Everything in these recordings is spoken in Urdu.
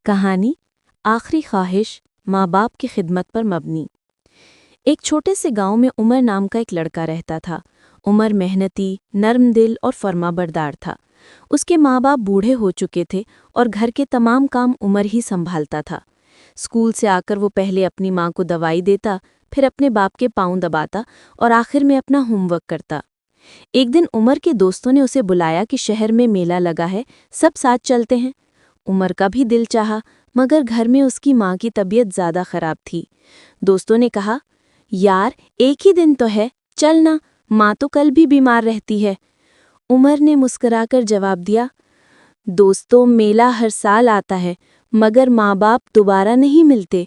کہانی آخری خواہش ماں باپ کی خدمت پر مبنی۔ ایک چھوٹے سے گاؤں میں عمر نام کا ایک لڑکا رہتا تھا۔ عمر محنتی، نرم دل اور فرما بردار تھا۔ اس کے ماں باپ بوڑھے ہو چکے تھے اور گھر کے تمام کام عمر ہی سنبھالتا تھا۔ اسکول سے آ کر وہ پہلے اپنی ماں کو دوائی دیتا، پھر اپنے باپ کے پاؤں دباتا اور آخر میں اپنا ہوم ورک کرتا۔ ایک دن عمر کے دوستوں نے اسے بلایا کہ شہر میں میلہ لگا ہے، سب ساتھ چلتے ہیں۔ عمر کا بھی دل چاہا، مگر گھر میں اس کی ماں کی طبیعت زیادہ خراب تھی۔ دوستوں نے کہا، یار ایک ہی دن تو ہے، چلنا، ماں تو کل بھی بیمار رہتی ہے۔ عمر نے مسکرا کر جواب دیا، دوستوں میلہ ہر سال آتا ہے، مگر ماں باپ دوبارہ نہیں ملتے،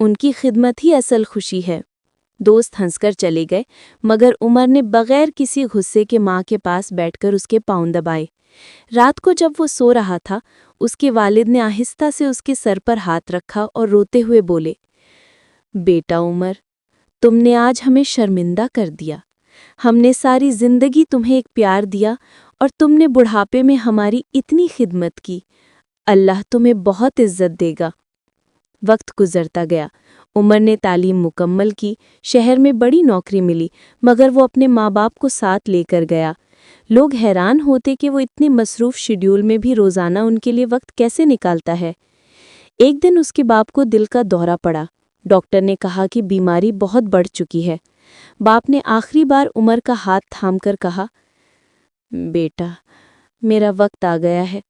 ان کی خدمت ہی اصل خوشی ہے۔ دوست ہنس کر چلے گئے، مگر عمر نے بغیر کسی غصے کے ماں کے پاس بیٹھ کر اس کے پاؤں دبائے۔ رات کو جب وہ سو رہا تھا، اس کے والد نے آہستہ سے اس کے سر پر ہاتھ رکھا اور روتے ہوئے بولے، بیٹا عمر، تم نے آج ہمیں شرمندہ کر دیا۔ ہم نے ساری زندگی تمہیں ایک پیار دیا اور تم نے بڑھاپے میں ہماری اتنی خدمت کی۔ اللہ تمہیں بہت عزت دے گا۔ وقت گزرتا گیا، عمر نے تعلیم مکمل کی، شہر میں بڑی نوکری ملی، مگر وہ اپنے ماں باپ کو ساتھ لے کر گیا۔ لوگ حیران ہوتے کہ وہ اتنے مصروف شیڈول میں بھی روزانہ ان کے لیے وقت کیسے نکالتا ہے۔ ایک دن اس کے باپ کو دل کا دورہ پڑا۔ ڈاکٹر نے کہا کہ بیماری بہت بڑھ چکی ہے۔ باپ نے آخری بار عمر کا ہاتھ تھام کر کہا، بیٹا، میرا وقت آ گیا ہے،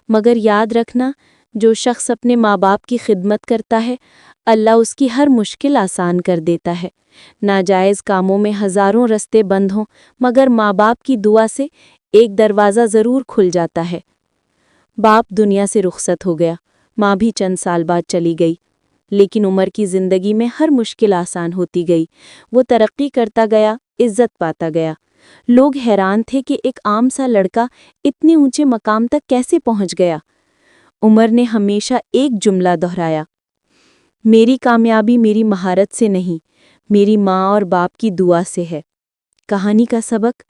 مگر یاد رکھنا، جو شخص اپنے ماں باپ کی خدمت کرتا ہے، اللہ اس کی ہر مشکل آسان کر دیتا ہے۔ ناجائز کاموں میں ہزاروں رستے بند ہوں، مگر ماں باپ کی دعا سے ایک دروازہ ضرور کھل جاتا ہے۔ باپ دنیا سے رخصت ہو گیا، ماں بھی چند سال بعد چلی گئی، لیکن عمر کی زندگی میں ہر مشکل آسان ہوتی گئی۔ وہ ترقی کرتا گیا، عزت پاتا گیا۔ لوگ حیران تھے کہ ایک عام سا لڑکا اتنے اونچے مقام تک کیسے پہنچ گیا۔ عمر نے ہمیشہ ایک جملہ دہرایا، میری کامیابی میری مہارت سے نہیں، میری ماں اور باپ کی دعا سے ہے۔ کہانی کا سبق،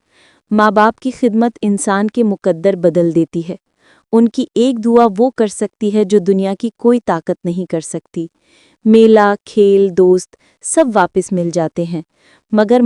ماں باپ کی خدمت انسان کے مقدر بدل دیتی ہے۔ ان کی ایک دعا وہ کر سکتی ہے جو دنیا کی کوئی طاقت نہیں کر سکتی۔ میلہ، کھیل، دوست، سب واپس مل جاتے ہیں، مگر